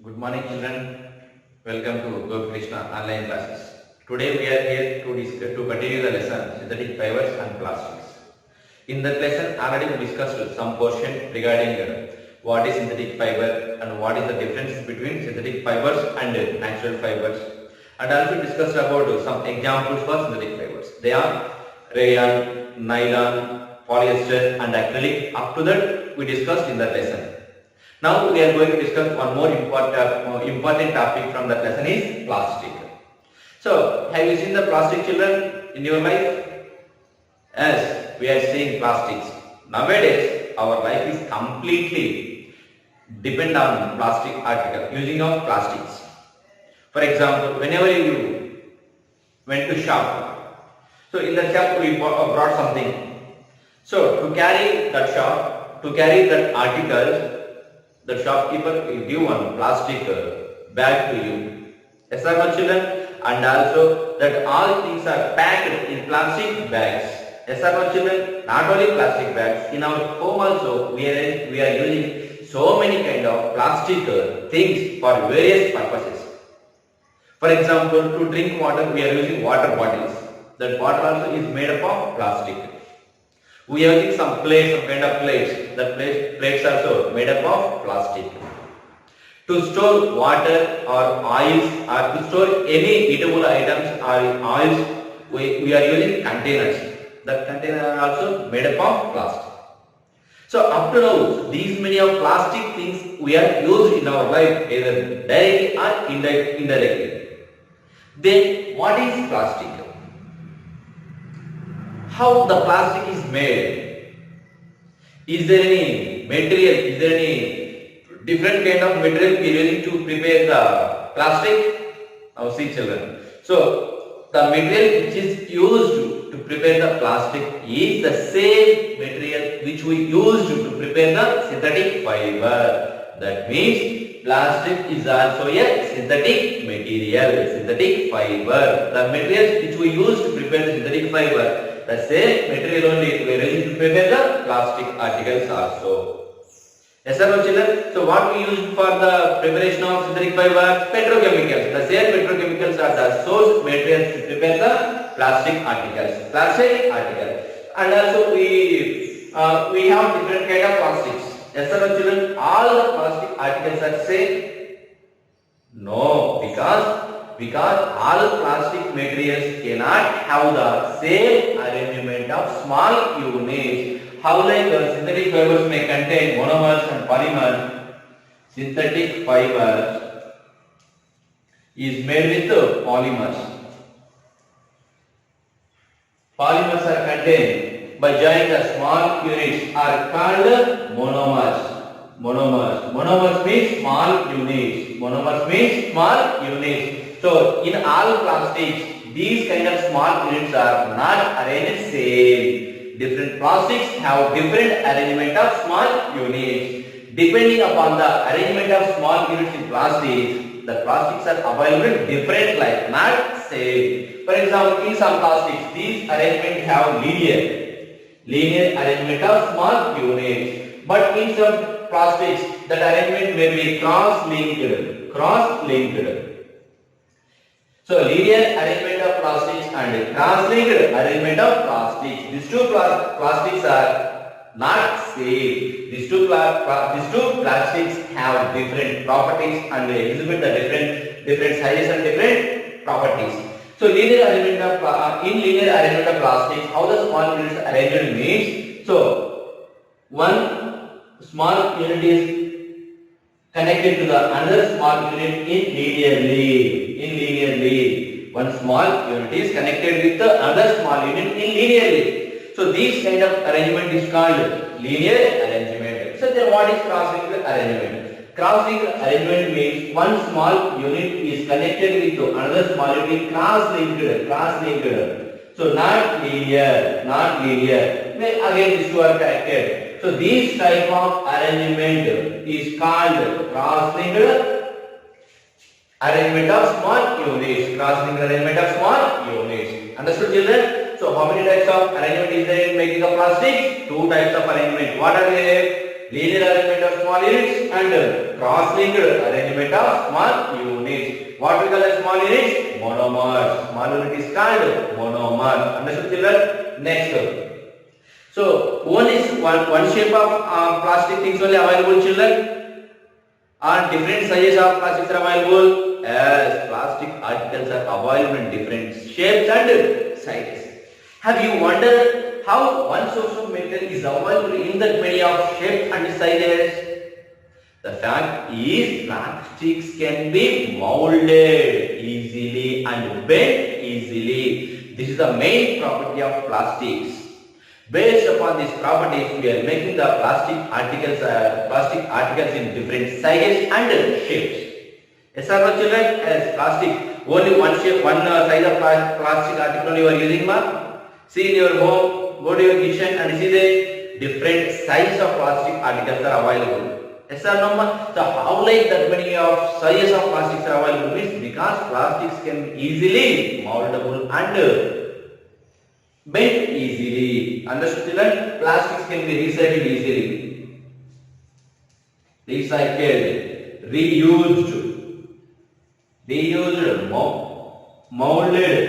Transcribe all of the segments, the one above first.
Good morning children. Welcome to Gopi Krishna online classes. Today we are here to continue the lesson synthetic fibers and plastics. In that lesson already we discussed some portion regarding what is synthetic fiber and what is the difference between synthetic fibers and natural fibers, and also discussed about some examples for synthetic fibers. They are rayon, nylon, polyester and acrylic. Up to that we discussed in that lesson. Now we are going to discuss one more important topic from that lesson is plastic. So have you seen the plastic children in your life? Yes, we are seeing plastics. Nowadays our life is completely depend on plastic article, using of plastics. For example, whenever you went to shop, so in the shop we brought something. So to carry that shop, to carry that article, the shopkeeper will give one plastic bag to you. Yes or no children? And also that all things are packed in plastic bags. Yes or no children? Not only plastic bags, in our home also we are using so many kind of plastic things for various purposes. For example, to drink water we are using water bottles. That bottle also is made up of plastic. We are using some plates, some kind of plates. The plates also made up of plastic. To store water or oils or to store any eatable items or oils, we are using containers. That container are also made up of plastic. So up to now, these many of plastic things we are used in our life either directly or indirectly. Then what is plastic? How the plastic is made? Is there any material? Is there any different kind of material we are using to prepare the plastic? Now see children. So the material which is used to prepare the plastic is the same material which we used to prepare the synthetic fiber. That means plastic is also a synthetic material, synthetic fiber. The materials which we use to prepare the synthetic fiber, the same material only we are using to prepare the plastic articles also. Yes or no children? So what we use for the preparation of synthetic fiber? Petrochemicals. The same petrochemicals are the source materials to prepare the plastic articles. Plastic article. And also we have different kind of plastics. Yes or no children? All the plastic articles are same? No, because all plastic materials cannot have the same arrangement of small units. How like synthetic fibers may contain monomers and polymers. Synthetic fiber is made with polymers. Polymers are contained by joining the small units are called monomers. Monomers means small units. Monomers means small units. So in all plastics, these kind of small units are not arranged same. Different plastics have different arrangement of small units. Depending upon the arrangement of small units in plastics, the plastics are available different, like not same. For example, in some plastics, these arrangements have linear arrangement of small units. But in some plastics, that arrangement may be cross-linked. So linear arrangement of plastics and cross-linked arrangement of plastics. These two plastics are not same. These two plastics have different properties and they exhibit the different sizes and different properties. So in linear arrangement of plastics, how the small units are arranged means, so one small unit is connected to the another small unit linearly. One small unit is connected with the other small unit linearly. So this kind of arrangement is called linear arrangement. So then what is cross-linked arrangement? Cross-linked arrangement means one small unit is connected with another small unit cross-linked. So not linear. Again these two are connected. So this type of arrangement is called cross-linked arrangement of small units. Cross-linked arrangement of small units. Understood children? So how many types of arrangement is there in making of plastic? Two types of arrangement. What are they? linear arrangement of small units and cross-linked arrangement of small units. What we call as small units? Monomers. Small unit is called monomer. Understood children? Next. So one shape of plastic things only available children, or different sizes of plastics are available. As plastic articles are available in different shapes and sizes. Have you wondered how one source of material is available in that many of shapes and sizes? The fact is plastics can be molded easily and bent easily. This is the main property of plastics. Based upon these properties, we are making the plastic articles in different sizes and shapes. Yes or no children? As plastic, only one shape, one size of plastic article you are using, ma? See in your home, go to your kitchen and see the different size of plastic articles are available. Yes or no, ma? So how like that many of sizes of plastics are available means because plastics can be easily moldable and bent easily. Understood children? Plastics can be recycled easily. Recycled, reused, molded,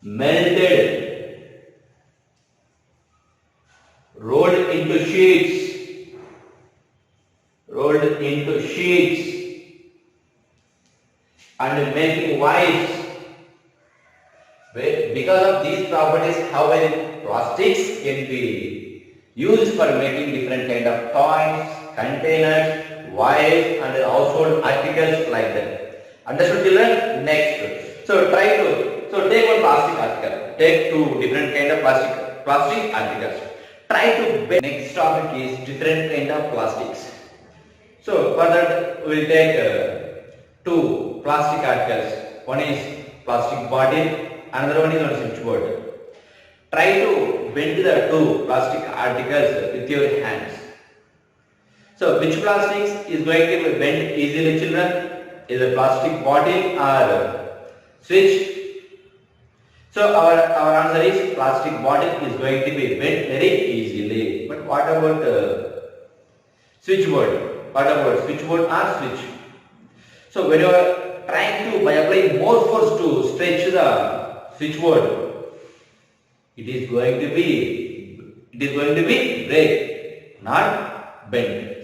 melted, rolled into sheets, and making wipes. Because of these properties, how many plastics can be used for making different kind of toys, containers, wires and household articles like that. Understood children? Next. So take one plastic article. Take two different kind of plastic articles. Try to bend. Next topic is different kind of plastics. So for that we will take two plastic articles. One is plastic bottle. Another one is on switchboard. Try to bend the two plastic articles with your hands. So which plastics is going to be bent easily children? Is a plastic bottle or switch? So our answer is plastic bottle is going to be bent very easily. But what about switchboard? What about switchboard or switch? So when you are trying to by applying more force to stretch the switchboard, it is going to be break, not bend.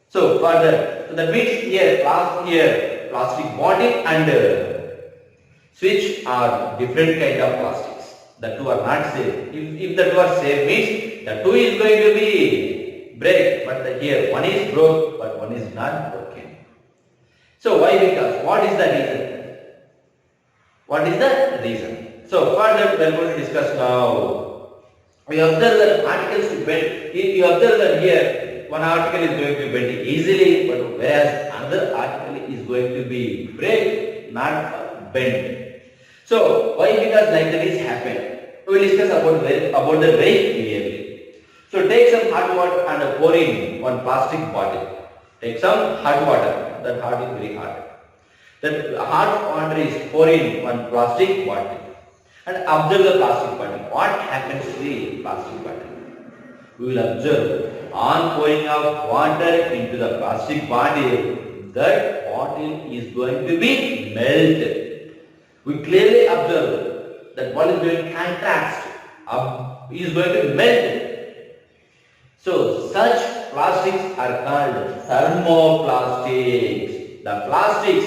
So that means here plastic bottle and switch are different kind of plastics. The two are not same. If the two are same means the two is going to be break, but here one is broke but one is not broken. So why? Because what is the reason? What is the reason? So further we are going to discuss now. We observe that articles to bend. You observe that here one article is going to be bent easily, but whereas another article is going to be break, not bend. So why? Because like that is happened. We will discuss about the very clearly. So take some hot water and pour in one plastic bottle. Take some hot water. That hot is very hot. That hot water is poured in one plastic bottle and observe the plastic bottle. What happens to the plastic bottle? We will observe on pouring of water into the plastic bottle, that bottle is going to be melted. We clearly observe that what is going to contrast is going to melt. So such plastics are called thermoplastics. The plastics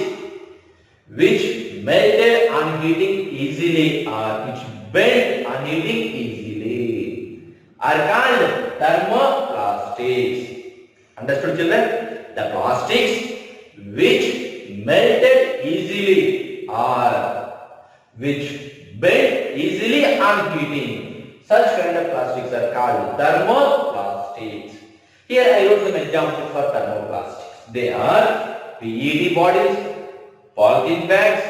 which melted on heating easily or which bent on heating easily are called thermoplastics. Understood children? The plastics which melted easily or which bent easily on heating, such kind of plastics are called thermoplastics. Here I wrote some examples for thermoplastics. They are PET bottles, polythene bags,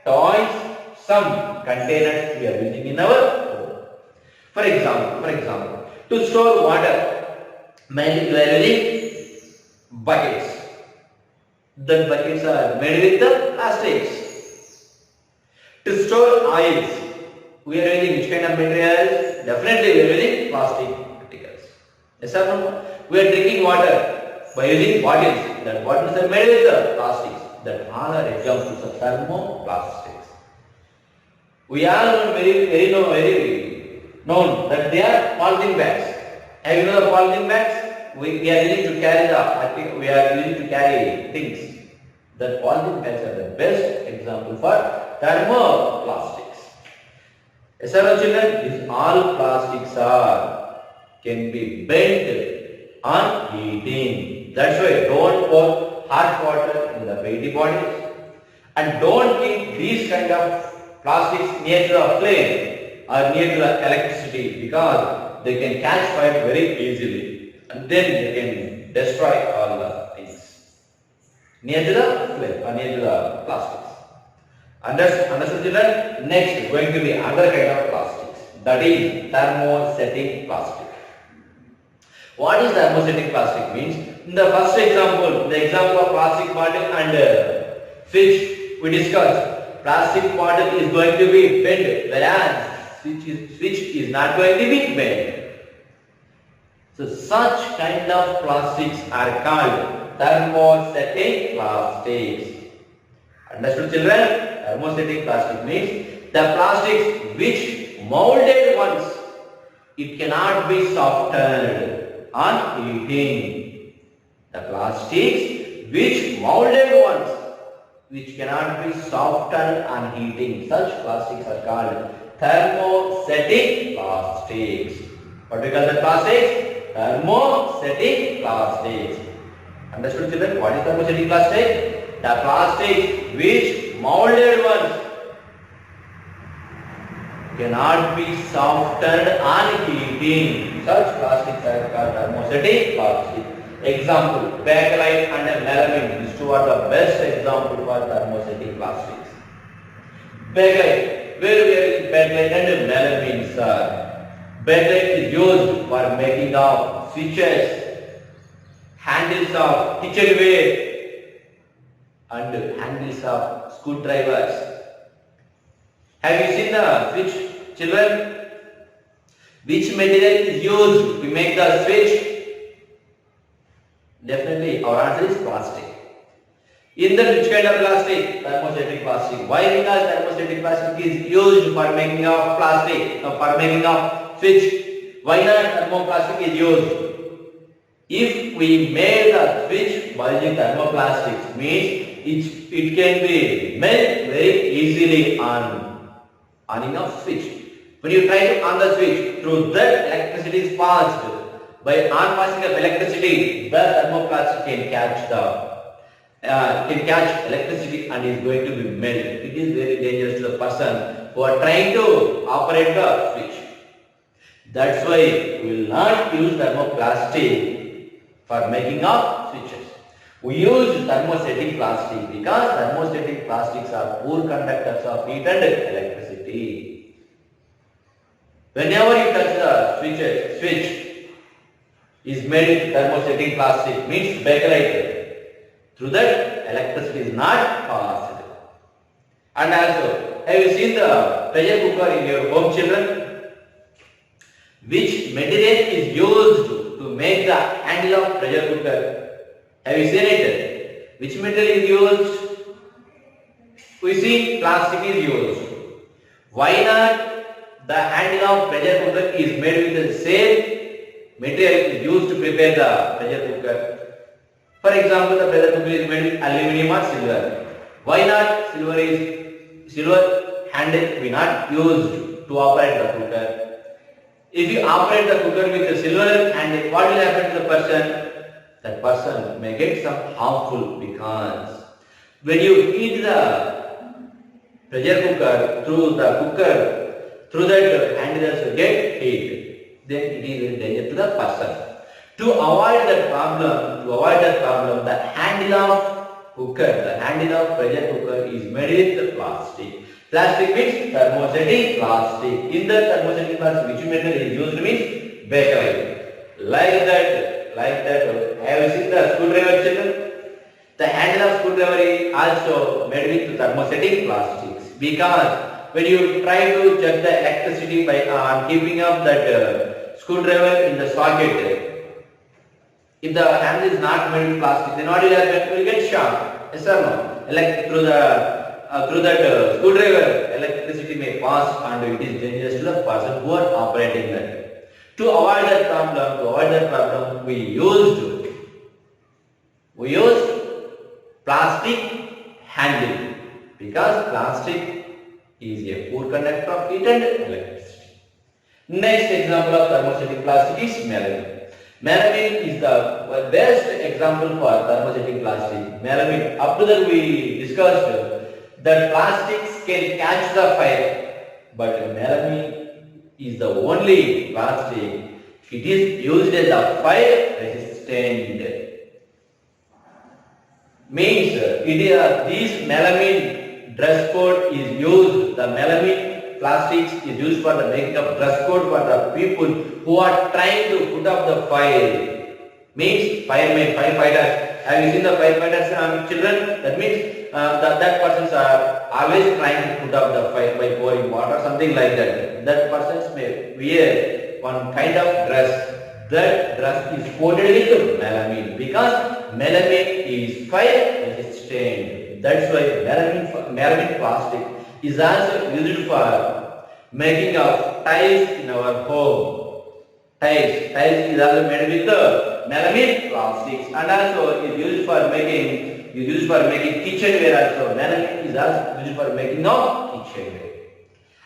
toys, some containers we are using in our home. For example, to store water, mainly we are using buckets. The buckets are made with the plastics. To store oils, we are using which kind of materials? Definitely we are using plastic particles. Yes or no? We are drinking water by using bottles. That bottles are made with plastics. That all are examples of thermoplastics. We are very known that they are polythene bags. Have you know the polythene bags? We are using to carry things. That polythene bags are the best example for thermoplastics. Yes or no, children? These all plastics can be bent on heating. That's why don't pour hot water in the weighty bodies, and don't keep these kind of plastics near to the flame or near to the electricity, because they can catch fire very easily and then they can destroy all the things near to the flame or near to the plastics. Understood, children? Next is going to be another kind of plastics, that is thermosetting plastic. What is thermosetting plastic means? In the first example, the example of plastic bottle and switch, we discussed plastic bottle is going to be bent, whereas switch is not going to be bent. So such kind of plastics are called thermosetting plastics. Understood, children? Thermosetting plastic means the plastics which molded once, it cannot be softened on heating. The plastics which molded once, which cannot be softened on heating, such plastics are called thermosetting plastics. What do we call the plastics? Thermosetting plastics. Understood, children? What is thermosetting plastic? The plastics which molded once cannot be softened on heating. Such plastics are called thermosetting plastic. Example, bakelite and melamine. These two are the best example for thermosetting plastics. Bakelite, where we are using bakelite and melamine, sir. Bakelite is used for making of switches, handles of kitchenware, and handles of screwdrivers. Have you seen the switch, children? Which material is used to make the switch? Definitely our answer is plastic. In the which kind of plastic? Thermosetting plastic. Why? Because thermosetting plastic is used for making of plastic, for making of switch. Why not thermoplastic is used? If we made the switch by using thermoplastics, means it can be melt very easily on enough switch. When you try to on the switch, through that electricity is passed. By on passing of electricity, the thermoplastic can catch electricity and is going to be melted. It is very dangerous to the person who are trying to operate the switch. That's why we will not use thermoplastic for making of switches. We use thermosetting plastic because thermosetting plastics are poor conductors of heat and electricity. Whenever you touch the switch is made with thermosetting plastic, means bakelite. Through that, electricity is not passed. And also, have you seen the pressure cooker in your home, children? Which material is used to make the handle of pressure cooker? Have you seen it? Which material is used? We see plastic is used. Why not the handle of pressure cooker is made with the same material used to prepare the pressure cooker? For example, the pressure cooker is made with aluminum or silver. Why not silver handle we not used to operate the cooker? If you operate the cooker with a silver handle, what will happen to the person? That person may get some harmful, because when you heat the pressure cooker through that handle get heat, then it is a danger to the person. To avoid that problem, the handle of pressure cooker is made with plastic. Plastic means thermosetting plastic. In the thermosetting plastic, which material is used means bakelite. Like that. Have you seen the screwdriver, children? The handle of screwdriver is also made with thermosetting plastics, because when you try to check the electricity by keeping up that screwdriver in the socket, If the handle is not made with plastic, then what will get shocked. Yes or no? Like through that screwdriver, electricity may pass and it is dangerous to the person who are operating that. To avoid that problem, we used plastic handle because plastic is a poor conductor of heat and electricity. Next example of thermostatic plastic is melamine. Melamine is the best example for thermostatic plastic. Melamine, up to that we discussed that plastics can catch the fire, but melamine is the only plastic. It is used as a fire resistant. Means this melamine dress code is used. The melamine plastics is used for the making of dress code for the people who are trying to put up the fire. Means firefighters. Have you seen the firefighters children? That means that persons are always trying to put up the fire by pouring water, something like that. That persons may wear one kind of dress. That dress is coated with melamine because melamine is fire resistant. That's why melamine plastic is also used for making of tiles in our home. Tiles is also made with melamine plastics and also is used for making kitchenware also. Melamine is also used for making of kitchenware.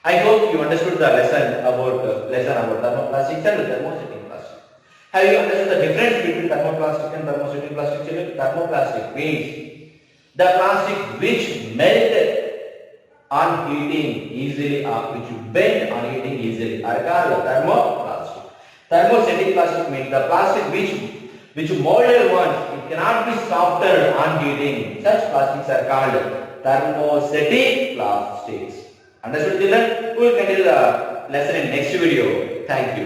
I hope you understood the lesson about thermoplastics and thermostatic plastic. Have you understood the difference between thermoplastic and thermostatic plastic? Thermoplastic means the plastic which melt on heating easily or which bend on heating easily are called thermoplastic. Thermostatic plastic means the plastic which molded once, it cannot be softened on heating. Such plastics are called thermostatic plastics. Understood children? We will continue the lesson in next video. Thank you.